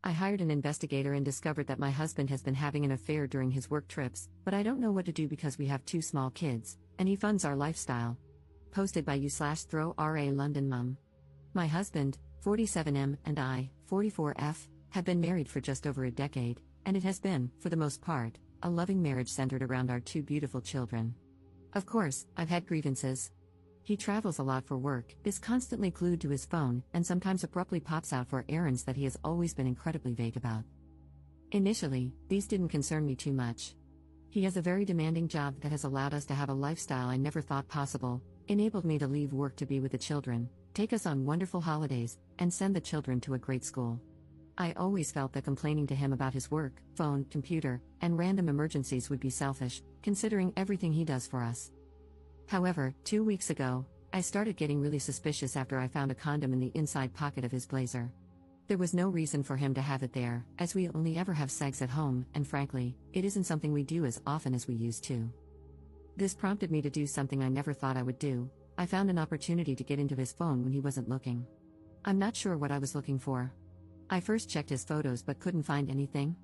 I hired an investigator and discovered that my husband has been having an affair during his work trips, but I don't know what to do because we have two small kids, and he funds our lifestyle. Posted by you/throw-ra London mum. My husband, 47M, and I, 44F, have been married for just over a decade, and it has been, for the most part, a loving marriage centered around our two beautiful children. Of course, I've had grievances. He travels a lot for work, is constantly glued to his phone, and sometimes abruptly pops out for errands that he has always been incredibly vague about. Initially, these didn't concern me too much. He has a very demanding job that has allowed us to have a lifestyle I never thought possible, enabled me to leave work to be with the children, take us on wonderful holidays, and send the children to a great school. I always felt that complaining to him about his work, phone, computer, and random emergencies would be selfish, considering everything he does for us. However, 2 weeks ago, I started getting really suspicious after I found a condom in the inside pocket of his blazer. There was no reason for him to have it there, as we only ever have sex at home, and frankly, it isn't something we do as often as we used to. This prompted me to do something I never thought I would do. I found an opportunity to get into his phone when he wasn't looking. I'm not sure what I was looking for. I first checked his photos but couldn't find anything.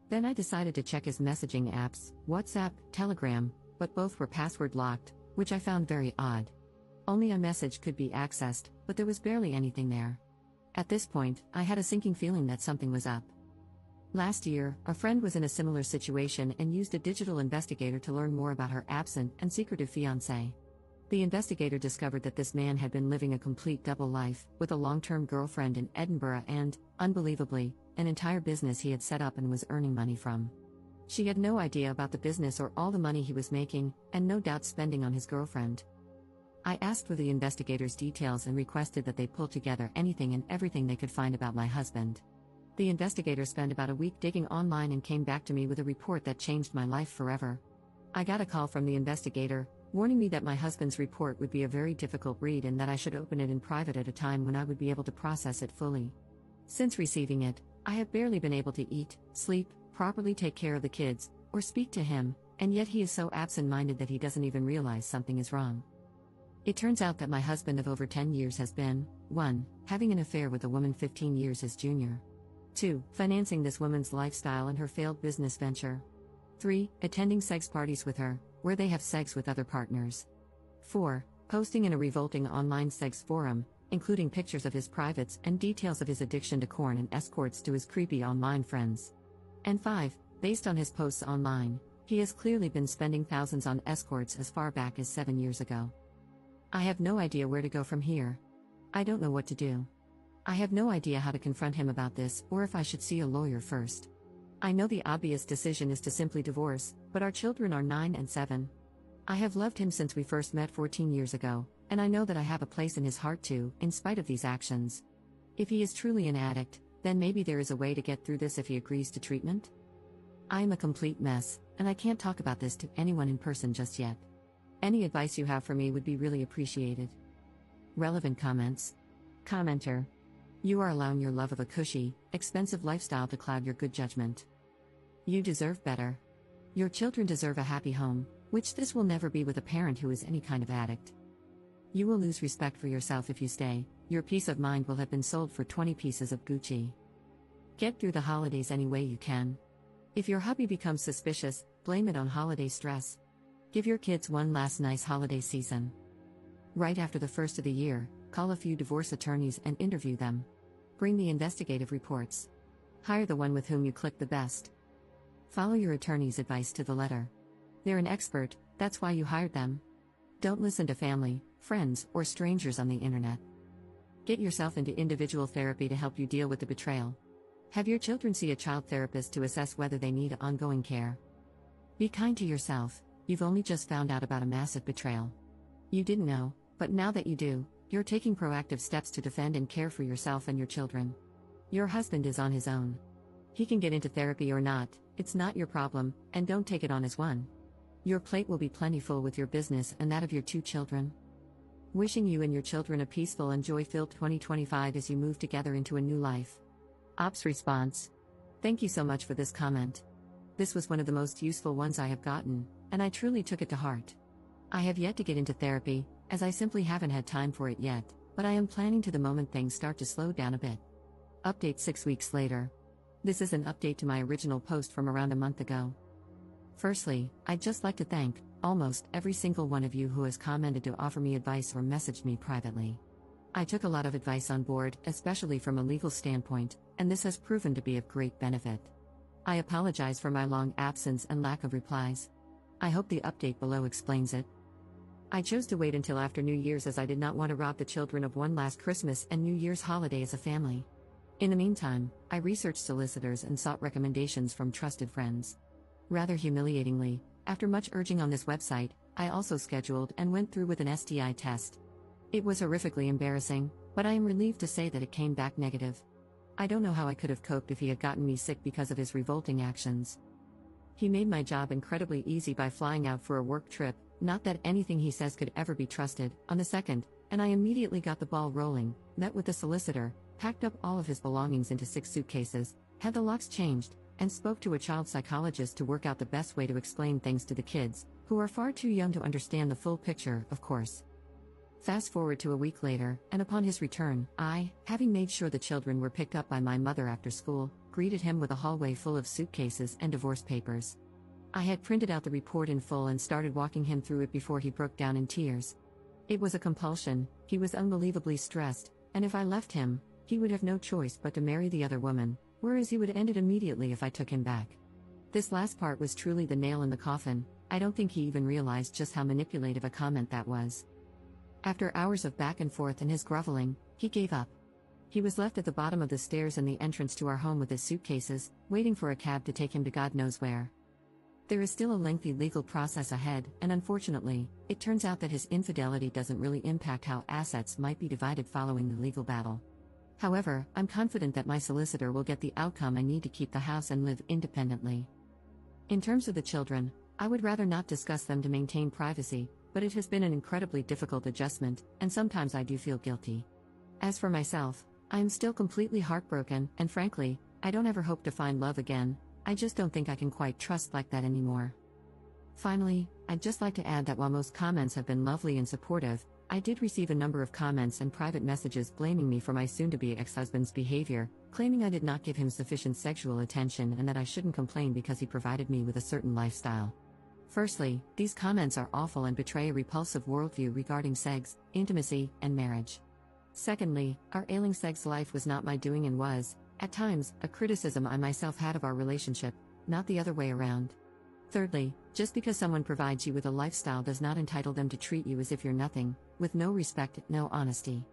Then I decided to check his messaging apps, WhatsApp, Telegram, but both were password locked, which I found very odd. Only a message could be accessed, but there was barely anything there. At this point, I had a sinking feeling that something was up. Last year, a friend was in a similar situation and used a digital investigator to learn more about her absent and secretive fiancé. The investigator discovered that this man had been living a complete double life, with a long-term girlfriend in Edinburgh and, unbelievably, an entire business he had set up and was earning money from. She had no idea about the business or all the money he was making, and no doubt spending on his girlfriend. I asked for the investigator's details and requested that they pull together anything and everything they could find about my husband. The investigator spent about a week digging online and came back to me with a report that changed my life forever. I got a call from the investigator, warning me that my husband's report would be a very difficult read and that I should open it in private at a time when I would be able to process it fully. Since receiving it, I have barely been able to eat, sleep, properly take care of the kids, or speak to him, and yet he is so absent-minded that he doesn't even realize something is wrong. It turns out that my husband of over 10 years has been, 1. Having an affair with a woman 15 years his junior. 2. Financing this woman's lifestyle and her failed business venture. 3. Attending sex parties with her, where they have sex with other partners. 4. Posting in a revolting online sex forum, including pictures of his privates and details of his addiction to corn and escorts to his creepy online friends. And 5. Based on his posts online, he has clearly been spending thousands on escorts as far back as 7 years ago. I have no idea where to go from here. I don't know what to do. I have no idea how to confront him about this or if I should see a lawyer first. I know the obvious decision is to simply divorce, but our children are 9 and 7. I have loved him since we first met 14 years ago, and I know that I have a place in his heart too, in spite of these actions. If he is truly an addict, then maybe there is a way to get through this if he agrees to treatment? I am a complete mess, and I can't talk about this to anyone in person just yet. Any advice you have for me would be really appreciated. Relevant comments. Commenter. You are allowing your love of a cushy, expensive lifestyle to cloud your good judgment. You deserve better. Your children deserve a happy home, which this will never be with a parent who is any kind of addict. You will lose respect for yourself if you stay. Your peace of mind will have been sold for 20 pieces of Gucci. Get through the holidays any way you can. If your hubby becomes suspicious, blame it on holiday stress. Give your kids one last nice holiday season. Right after the first of the year, call a few divorce attorneys and interview them. Bring the investigative reports. Hire the one with whom you click the best. Follow your attorney's advice to the letter. They're an expert, that's why you hired them. Don't listen to family, friends, or strangers on the internet. Get yourself into individual therapy to help you deal with the betrayal. Have your children see a child therapist to assess whether they need ongoing care. Be kind to yourself, you've only just found out about a massive betrayal. You didn't know, but now that you do, you're taking proactive steps to defend and care for yourself and your children. Your husband is on his own. He can get into therapy or not, it's not your problem, and don't take it on as one. Your plate will be plentiful with your business and that of your 2 children. Wishing you and your children a peaceful and joy-filled 2025 as you move together into a new life. Ops response. Thank you so much for this comment. This was one of the most useful ones I have gotten, and I truly took it to heart. I have yet to get into therapy, as I simply haven't had time for it yet, but I am planning to the moment things start to slow down a bit. Update 6 weeks later. This is an update to my original post from around a month ago. Firstly, I'd just like to thank almost every single one of you who has commented to offer me advice or messaged me privately. I took a lot of advice on board, especially from a legal standpoint, and this has proven to be of great benefit. I apologize for my long absence and lack of replies. I hope the update below explains it. I chose to wait until after New Year's as I did not want to rob the children of one last Christmas and New Year's holiday as a family. In the meantime, I researched solicitors and sought recommendations from trusted friends. Rather humiliatingly, after much urging on this website, I also scheduled and went through with an STI test. It was horrifically embarrassing, but I am relieved to say that it came back negative. I don't know how I could have coped if he had gotten me sick because of his revolting actions. He made my job incredibly easy by flying out for a work trip, not that anything he says could ever be trusted, on the 2nd, and I immediately got the ball rolling, met with the solicitor, packed up all of his belongings into 6 suitcases, had the locks changed, and spoke to a child psychologist to work out the best way to explain things to the kids, who are far too young to understand the full picture, of course. Fast forward to a week later, and upon his return, I, having made sure the children were picked up by my mother after school, greeted him with a hallway full of suitcases and divorce papers. I had printed out the report in full and started walking him through it before he broke down in tears. It was a compulsion, he was unbelievably stressed, and if I left him, he would have no choice but to marry the other woman, whereas he would end it immediately if I took him back. This last part was truly the nail in the coffin. I don't think he even realized just how manipulative a comment that was. After hours of back and forth and his groveling, he gave up. He was left at the bottom of the stairs in the entrance to our home with his suitcases, waiting for a cab to take him to God knows where. There is still a lengthy legal process ahead, and unfortunately, it turns out that his infidelity doesn't really impact how assets might be divided following the legal battle. However, I'm confident that my solicitor will get the outcome I need to keep the house and live independently. In terms of the children, I would rather not discuss them to maintain privacy, but it has been an incredibly difficult adjustment, and sometimes I do feel guilty. As for myself, I am still completely heartbroken, and frankly, I don't ever hope to find love again. I just don't think I can quite trust like that anymore. Finally, I'd just like to add that while most comments have been lovely and supportive, I did receive a number of comments and private messages blaming me for my soon-to-be ex-husband's behavior, claiming I did not give him sufficient sexual attention and that I shouldn't complain because he provided me with a certain lifestyle. Firstly, these comments are awful and betray a repulsive worldview regarding sex, intimacy, and marriage. Secondly, our ailing sex life was not my doing and was, at times, a criticism I myself had of our relationship, not the other way around. Thirdly, just because someone provides you with a lifestyle does not entitle them to treat you as if you're nothing, with no respect, no honesty.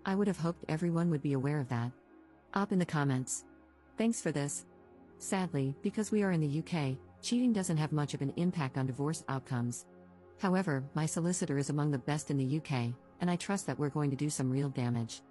I would have hoped everyone would be aware of that. Up in the comments. Thanks for this. Sadly, because we are in the UK, cheating doesn't have much of an impact on divorce outcomes. However, my solicitor is among the best in the UK, and I trust that we're going to do some real damage.